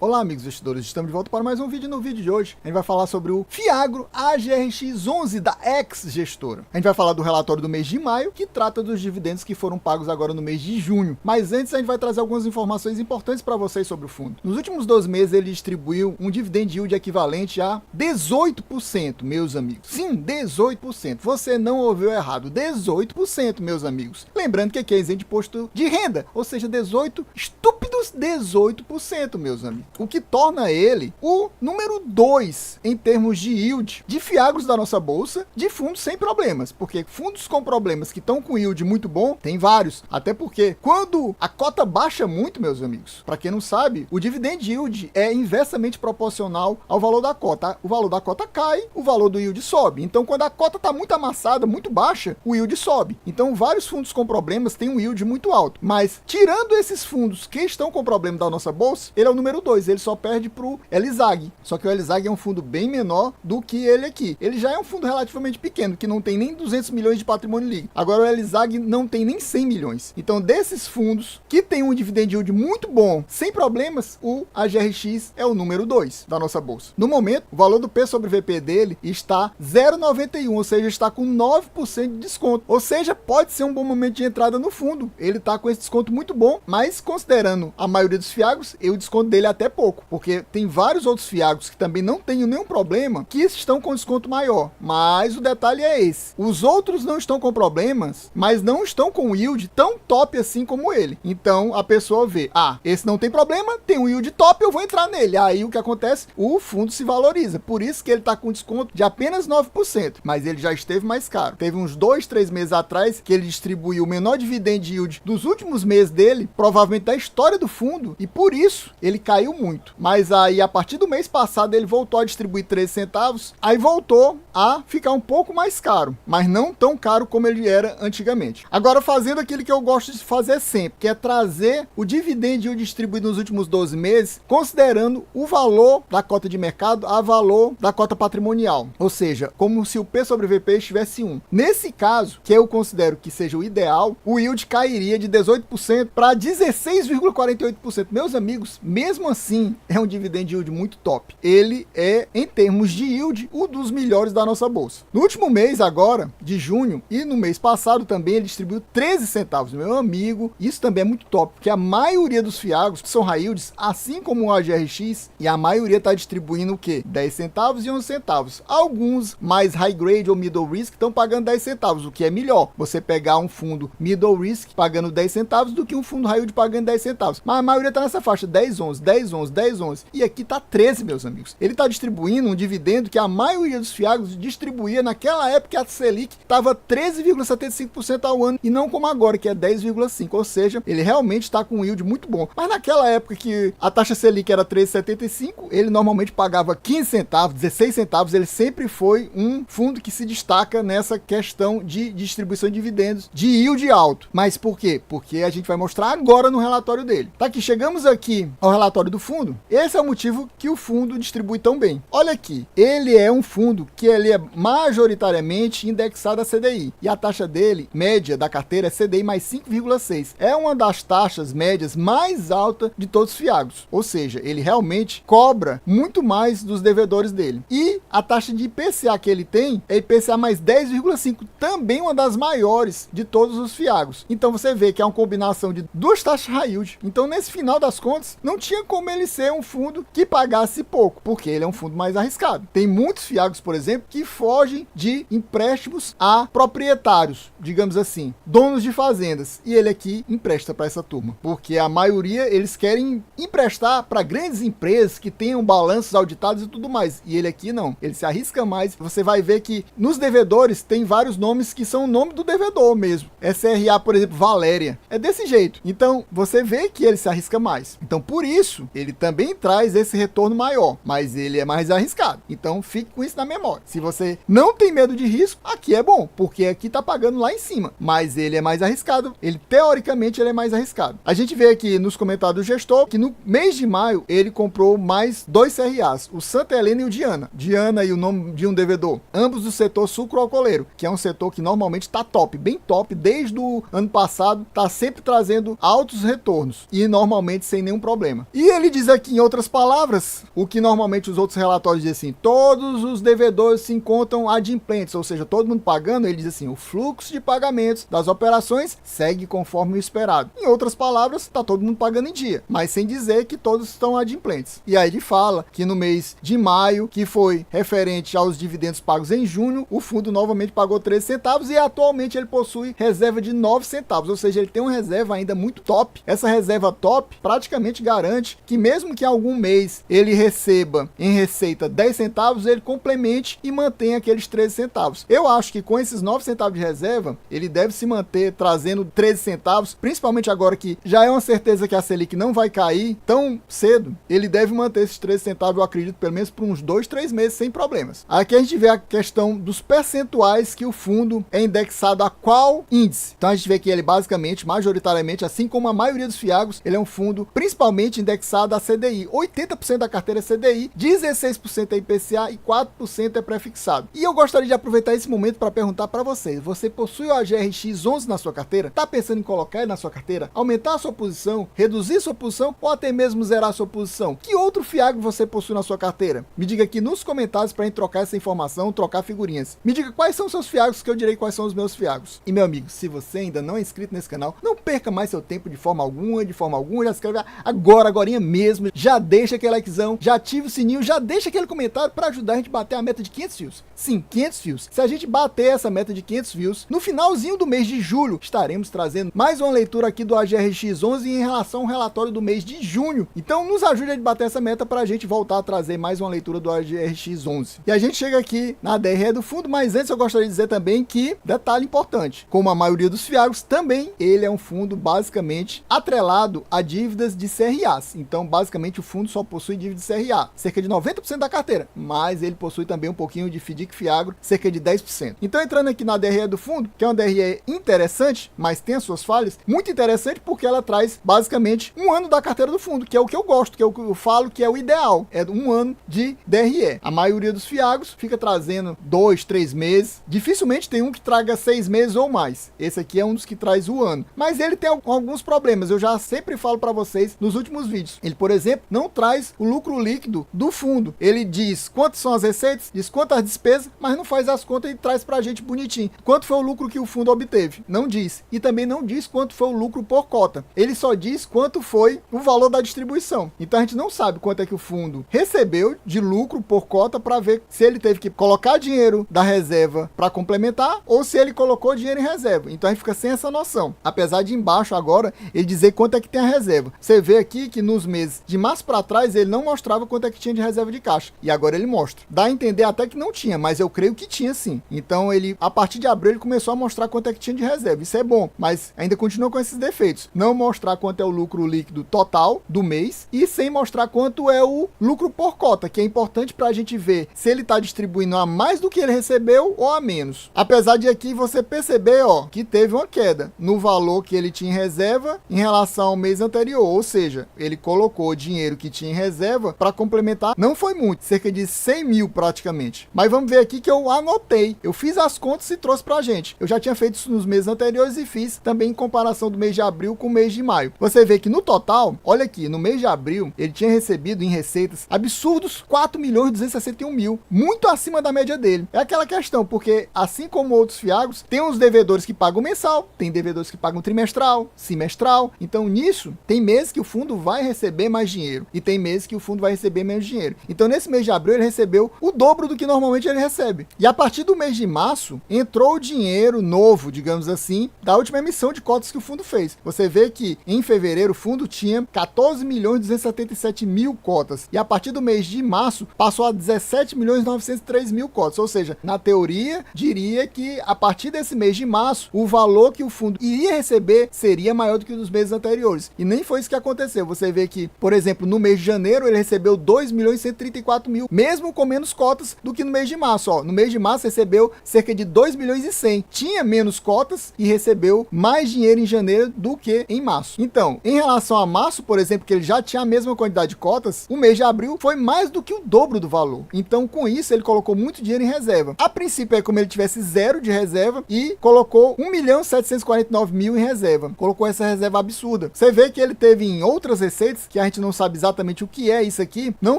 Olá amigos investidores, estamos de volta para mais um vídeo. No vídeo de hoje a gente vai falar sobre o Fiagro AGRX11 da ex-gestora. A gente vai falar do relatório do mês de maio, que trata dos dividendos que foram pagos agora no mês de junho. Mas antes a gente vai trazer algumas informações importantes para vocês sobre o fundo. Nos últimos 12 meses ele distribuiu um dividend yield equivalente a 18%, meus amigos. Sim, 18%. Você não ouviu errado, 18%, meus amigos. Lembrando que aqui é isento de imposto de renda, ou seja, 18%, meus amigos. O que torna ele o número 2 em termos de yield de fiagros da nossa bolsa, de fundos sem problemas, porque fundos com problemas que estão com yield muito bom, tem vários, até porque quando a cota baixa muito, meus amigos, para quem não sabe, o dividend yield é inversamente proporcional ao valor da cota. O valor da cota cai, o valor do yield sobe. Então quando a cota está muito amassada, muito baixa, o yield sobe. Então vários fundos com problemas têm um yield muito alto, mas tirando esses fundos que estão com problema da nossa bolsa, ele é o número 2, ele só perde para o Elisag. Só que o Elisag é um fundo bem menor do que ele aqui. Ele já é um fundo relativamente pequeno, que não tem nem 200 milhões de patrimônio líquido. Agora o Elisag não tem nem 100 milhões. Então desses fundos que tem um dividend yield muito bom, sem problemas, o AGRX é o número 2 da nossa bolsa. No momento, o valor do P sobre VP dele está 0,91, ou seja, está com 9% de desconto. Ou seja, pode ser um bom momento de entrada no fundo. Ele está com esse desconto muito bom, mas considerando a maioria dos fiagros, o desconto dele é até pouco, porque tem vários outros fiagros que também não têm nenhum problema, que estão com desconto maior. Mas o detalhe é esse: os outros não estão com problemas, mas não estão com yield tão top assim como ele. Então a pessoa vê, esse não tem problema, tem um yield top, eu vou entrar nele. Aí o que acontece? O fundo se valoriza. Por isso que ele está com desconto de apenas 9%, mas ele já esteve mais caro. Teve uns 2, 3 meses atrás que ele distribuiu o menor dividend yield dos últimos meses dele, provavelmente da história do fundo, e por isso ele caiu muito. Mas aí a partir do mês passado ele voltou a distribuir 13 centavos, aí voltou a ficar um pouco mais caro, mas não tão caro como ele era antigamente. Agora fazendo aquilo que eu gosto de fazer sempre, que é trazer o dividend yield distribuído nos últimos 12 meses, considerando o valor da cota de mercado a valor da cota patrimonial, ou seja, como se o P sobre VP estivesse 1. Nesse caso, que eu considero que seja o ideal, o yield cairia de 18% para 16,48%. Meus amigos, mesmo assim, é um dividend yield muito top. Ele é, em termos de yield, um dos melhores da nossa bolsa. No último mês agora, de junho, e no mês passado também, ele distribuiu 13 centavos. Meu amigo, isso também é muito top, porque a maioria dos fiagros são high yields, assim como o AGRX, e a maioria está distribuindo o quê? 10 centavos e 11 centavos. Alguns mais high grade ou middle risk estão pagando 10 centavos, o que é melhor. Você pegar um fundo middle risk pagando 10 centavos do que um fundo high yield pagando 10 centavos. Mas a maioria está nessa faixa, 10, 11, 10, 11, 10, 11. E aqui tá 13, meus amigos. Ele está distribuindo um dividendo que a maioria dos fiagros distribuía naquela época que a Selic estava 13,75% ao ano e não como agora, que é 10,5%. Ou seja, ele realmente está com um yield muito bom. Mas naquela época que a taxa Selic era 13,75%, ele normalmente pagava 15 centavos, 16 centavos. Ele sempre foi um fundo que se destaca nessa questão de distribuição de dividendos de yield alto. Mas por quê? Porque a gente vai mostrar agora no relatório dele. Tá aqui, chegamos aqui ao relatório do fundo. Esse é o motivo que o fundo distribui tão bem. Olha aqui, ele é um fundo que ele é majoritariamente indexado a CDI. E a taxa dele, média da carteira, é CDI mais 5,6. É uma das taxas médias mais altas de todos os fiagros. Ou seja, ele realmente cobra muito mais dos devedores dele. E a taxa de IPCA que ele tem é IPCA mais 10,5. Também uma das maiores de todos os fiagros. Então você vê que é uma combinação de duas taxas high yield. Então nesse final das contas, não tinha como ele ser um fundo que pagasse pouco, porque ele é um fundo mais arriscado. Tem muitos fiagros, por exemplo, que fogem de empréstimos a proprietários, digamos assim, donos de fazendas, e ele aqui empresta para essa turma, porque a maioria eles querem emprestar para grandes empresas que tenham balanços auditados e tudo mais, e ele aqui não, ele se arrisca mais. Você vai ver que nos devedores tem vários nomes que são o nome do devedor mesmo, SRA, por exemplo, Valéria, é desse jeito. Então você vê que ele se arrisca mais. Então por isso ele também traz esse retorno maior, mas ele é mais arriscado. Então fique com isso na memória. Se você não tem medo de risco, aqui é bom, porque aqui tá pagando lá em cima, mas ele é mais arriscado. Ele teoricamente ele é mais arriscado. A gente vê aqui nos comentários do gestor que no mês de maio ele comprou mais 2 CRAs, o Santa Helena e o Diana. Diana e o nome de um devedor, ambos do setor sucroalcooleiro, que é um setor que normalmente tá top, bem top, desde o ano passado, tá sempre trazendo altos retornos. E e normalmente sem nenhum problema. E ele diz aqui, em outras palavras, o que normalmente os outros relatórios dizem assim: todos os devedores se encontram adimplentes, ou seja, todo mundo pagando. Ele diz assim: o fluxo de pagamentos das operações segue conforme o esperado. Em outras palavras, está todo mundo pagando em dia, mas sem dizer que todos estão adimplentes. E aí ele fala que no mês de maio, que foi referente aos dividendos pagos em junho, o fundo novamente pagou 13 centavos e atualmente ele possui reserva de 9 centavos, ou seja, ele tem uma reserva ainda muito top. Essa reserva top praticamente garante que mesmo que algum mês ele receba em receita 10 centavos, ele complemente e mantenha aqueles 13 centavos. Eu acho que com esses 9 centavos de reserva, ele deve se manter trazendo 13 centavos, principalmente agora que já é uma certeza que a Selic não vai cair tão cedo. Ele deve manter esses 13 centavos, eu acredito, pelo menos por uns 2, 3 meses sem problemas. Aqui a gente vê a questão dos percentuais que o fundo é indexado a qual índice. Então a gente vê que ele basicamente, majoritariamente, assim como a maioria dos fiagos, ele é um fundo principalmente indexado a CDI. 80% da carteira é CDI, 16% é IPCA e 4% é prefixado. E eu gostaria de aproveitar esse momento para perguntar para vocês: você possui o AGRX11 na sua carteira? Está pensando em colocar ele na sua carteira? Aumentar a sua posição? Reduzir sua posição? Ou até mesmo zerar a sua posição? Que outro fiago você possui na sua carteira? Me diga aqui nos comentários para a gente trocar essa informação, trocar figurinhas. Me diga quais são os seus fiagos, que eu direi quais são os meus fiagos. E meu amigo, se você ainda não é inscrito nesse canal, não perca mais seu tempo de forma alguma, já se inscreve agorinha mesmo, já deixa aquele likezão, já ativa o sininho, já deixa aquele comentário para ajudar a gente a bater a meta de 500 views. Sim, 500 views. Se a gente bater essa meta de 500 views, no finalzinho do mês de julho, estaremos trazendo mais uma leitura aqui do AGRX11 em relação ao relatório do mês de junho. Então nos ajude a bater essa meta para a gente voltar a trazer mais uma leitura do AGRX11. E a gente chega aqui na DRE do fundo, mas antes eu gostaria de dizer também que, detalhe importante, como a maioria dos fiagos, também ele é um fundo basicamente atrelado a dívidas de CRAs. Então basicamente o fundo só possui dívida de CRA, cerca de 90% da carteira, mas ele possui também um pouquinho de FDIC Fiagro, cerca de 10%. Então entrando aqui na DRE do fundo, que é uma DRE interessante, mas tem as suas falhas, muito interessante porque ela traz basicamente um ano da carteira do fundo, que é o que eu gosto, que é o que eu falo que é o ideal, é um ano de DRE. A maioria dos fiagos fica trazendo 2, 3 meses, dificilmente tem um que traga 6 meses ou mais. Esse aqui é um dos que traz o ano, mas ele tem alguns problemas, eu já sempre falo para vocês nos últimos vídeos. Ele, por exemplo, não traz o lucro líquido do fundo. Ele diz quantas são as receitas, diz quantas despesas, mas não faz as contas e traz pra gente bonitinho. Quanto foi o lucro que o fundo obteve? Não diz. E também não diz quanto foi o lucro por cota. Ele só diz quanto foi o valor da distribuição. Então a gente não sabe quanto é que o fundo recebeu de lucro por cota para ver se ele teve que colocar dinheiro da reserva para complementar ou se ele colocou dinheiro em reserva. Então a gente fica sem essa noção. Apesar de embaixo agora ele dizer quanto é que tem a reserva. Você vê aqui que nos meses de março para trás ele não mostrava quanto é que tinha de reserva de caixa. E agora ele mostra. Dá a entender até que não tinha, mas eu creio que tinha sim. Então ele, a partir de abril, ele começou a mostrar quanto é que tinha de reserva. Isso é bom, mas ainda continua com esses defeitos. Não mostrar quanto é o lucro líquido total do mês e sem mostrar quanto é o lucro por cota, que é importante para a gente ver se ele está distribuindo a mais do que ele recebeu ou a menos. Apesar de aqui você perceber, ó, que teve uma queda no valor que ele tinha em reserva em relação ao mês anterior, ou seja, ele colocou o dinheiro que tinha em reserva para complementar, não foi muito, cerca de 100 mil praticamente. Mas vamos ver aqui que eu anotei, eu fiz as contas e trouxe pra gente. Eu já tinha feito isso nos meses anteriores e fiz também em comparação do mês de abril com o mês de maio. Você vê que no total, olha aqui, no mês de abril, ele tinha recebido em receitas absurdos 4.261.000, muito acima da média dele. É aquela questão, porque assim como outros fiagos, tem uns devedores que pagam mensal, tem devedores que pagam trimestral, semestral. Então nisso, tem meses que o fundo vai receber mais dinheiro e tem meses que o fundo vai receber menos dinheiro. Então nesse mês de abril ele recebeu o dobro do que normalmente ele recebe. E a partir do mês de março, entrou o dinheiro novo, digamos assim, da última emissão de cotas que o fundo fez. Você vê que em fevereiro o fundo tinha 14.277.000 cotas e a partir do mês de março passou a 17.903.000 cotas. Ou seja, na teoria, diria que a partir desse mês de março, o valor que o fundo iria receber seria maior do que o dos meses anteriores. E nem foi isso que aconteceu. Você vê que, por exemplo, no mês de janeiro ele recebeu 2.134.000, mesmo com menos cotas do que no mês de março. Ó, no mês de março recebeu cerca de 2.100.000. Tinha menos cotas e recebeu mais dinheiro em janeiro do que em março. Então, em relação a março, por exemplo, que ele já tinha a mesma quantidade de cotas, o mês de abril foi mais do que o dobro do valor. Então, com isso, ele colocou muito dinheiro em reserva. A princípio é como ele tivesse zero de reserva e colocou 1.749.000 em reserva. Colocou essa reserva absurda. Você Você vê que ele teve em outras receitas, que a gente não sabe exatamente o que é isso aqui, não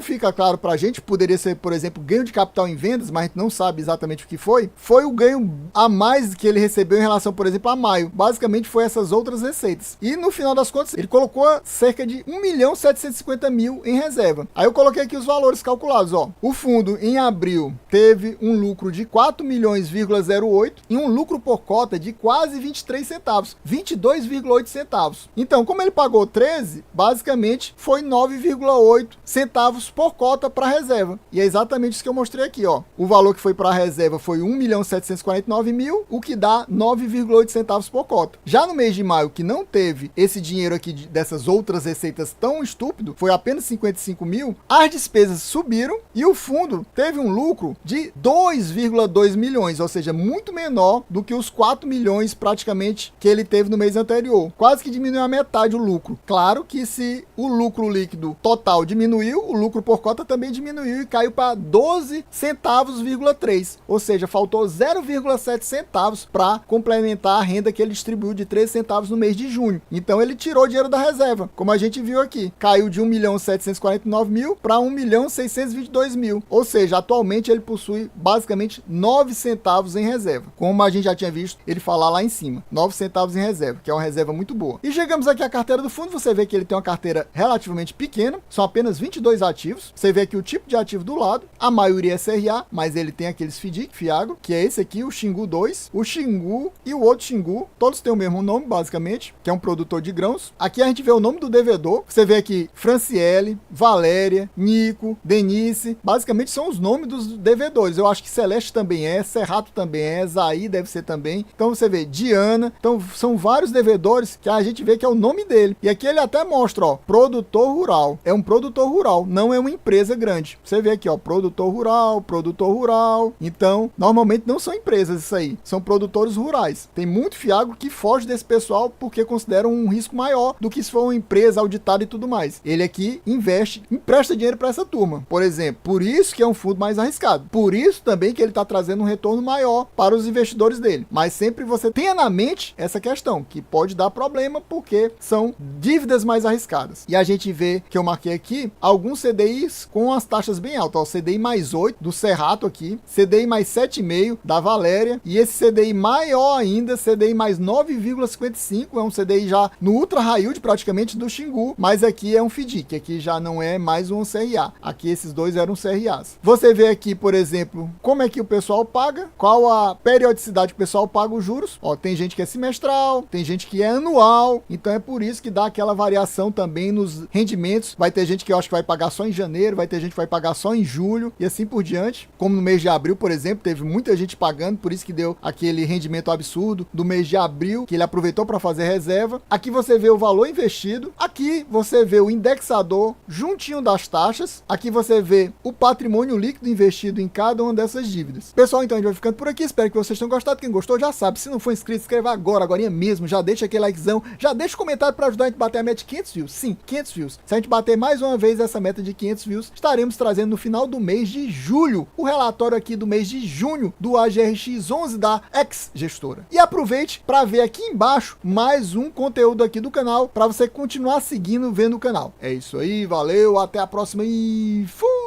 fica claro pra gente, poderia ser, por exemplo, ganho de capital em vendas, mas a gente não sabe exatamente o que foi o ganho a mais que ele recebeu em relação, por exemplo, a maio. Basicamente foi essas outras receitas. E no final das contas, ele colocou cerca de 1.750.000 em reserva. Aí eu coloquei aqui os valores calculados, ó. O fundo em abril teve um lucro de 4.000,08 e um lucro por cota de quase 23 centavos, 22,8 centavos. Então, como ele pagou 13, basicamente foi 9,8 centavos por cota para reserva. E é exatamente isso que eu mostrei aqui, ó. O valor que foi para a reserva foi 1.749.000, o que dá 9,8 centavos por cota. Já no mês de maio, que não teve esse dinheiro aqui dessas outras receitas tão estúpido, foi apenas 55 mil, as despesas subiram e o fundo teve um lucro de 2,2 milhões, ou seja, muito menor do que os 4 milhões praticamente que ele teve no mês anterior. Quase que diminuiu a metade o lucro. Claro que se o lucro líquido total diminuiu, o lucro por cota também diminuiu e caiu para 12 centavos,3, ou seja, faltou 0,7 centavos para complementar a renda que ele distribuiu de 3 centavos no mês de junho. Então ele tirou dinheiro da reserva, como a gente viu aqui. Caiu de 1.749.000 para 1.622.000, ou seja, atualmente ele possui basicamente 9 centavos em reserva, como a gente já tinha visto ele falar lá em cima, 9 centavos em reserva, que é uma reserva muito boa. E chegamos aqui à carteira do fundo, você vê que ele tem uma carteira relativamente pequena, são apenas 22 ativos, você vê aqui o tipo de ativo do lado, a maioria é CRA, mas ele tem aqueles FDIC, Fiagro, que é esse aqui, o Xingu 2, o Xingu e o outro Xingu, todos têm o mesmo nome, basicamente, que é um produtor de grãos. Aqui a gente vê o nome do devedor, você vê aqui Franciele, Valéria, Nico, Denise, basicamente são os nomes dos devedores. Eu acho que Celeste também é, Serrato também é, Zaí deve ser também. Então você vê Diana, então são vários devedores que a gente vê que é o nome dele. E aqui ele até mostra, ó, produtor rural. É um produtor rural, não é uma empresa grande. Você vê aqui, ó, produtor rural, produtor rural. Então, normalmente não são empresas isso aí, são produtores rurais. Tem muito fiagro que foge desse pessoal porque consideram um risco maior do que se for uma empresa auditada e tudo mais. Ele aqui investe, empresta dinheiro para essa turma, por exemplo. Por isso que é um fundo mais arriscado. Por isso também que ele está trazendo um retorno maior para os investidores dele. Mas sempre você tenha na mente essa questão, que pode dar problema porque são dívidas mais arriscadas. E a gente vê que eu marquei aqui alguns CDIs com as taxas bem altas. Ó, CDI mais 8 do Serrato aqui, CDI mais 7,5 da Valéria e esse CDI maior ainda, CDI mais 9,55, é um CDI já no ultra high yield praticamente do Xingu, mas aqui é um FDIC, aqui já não é mais um CRA. Aqui esses dois eram CRAs. Você vê aqui, por exemplo, como é que o pessoal paga, qual a periodicidade que o pessoal paga os juros. Ó, tem gente que é semestral, tem gente que é anual, então é por isso que dá aquela variação também nos rendimentos. Vai ter gente que eu acho que vai pagar só em janeiro, vai ter gente que vai pagar só em julho e assim por diante. Como no mês de abril, por exemplo, teve muita gente pagando, por isso que deu aquele rendimento absurdo do mês de abril, que ele aproveitou para fazer reserva. Aqui você vê o valor investido, aqui você vê o indexador juntinho das taxas, aqui você vê o patrimônio líquido investido em cada uma dessas dívidas. Pessoal, então a gente vai ficando por aqui, espero que vocês tenham gostado. Quem gostou já sabe, se não for inscrito, se inscreva agora mesmo, já deixa aquele likezão, já deixa o comentário para ajudar a gente a bater a meta de 500 views. Sim, 500 views. Se a gente bater mais uma vez essa meta de 500 views, estaremos trazendo no final do mês de julho o relatório aqui do mês de junho do AGRX11 da ex-gestora. E aproveite para ver aqui embaixo mais um conteúdo aqui do canal para você continuar seguindo, vendo o canal. É isso aí, valeu, até a próxima e fui!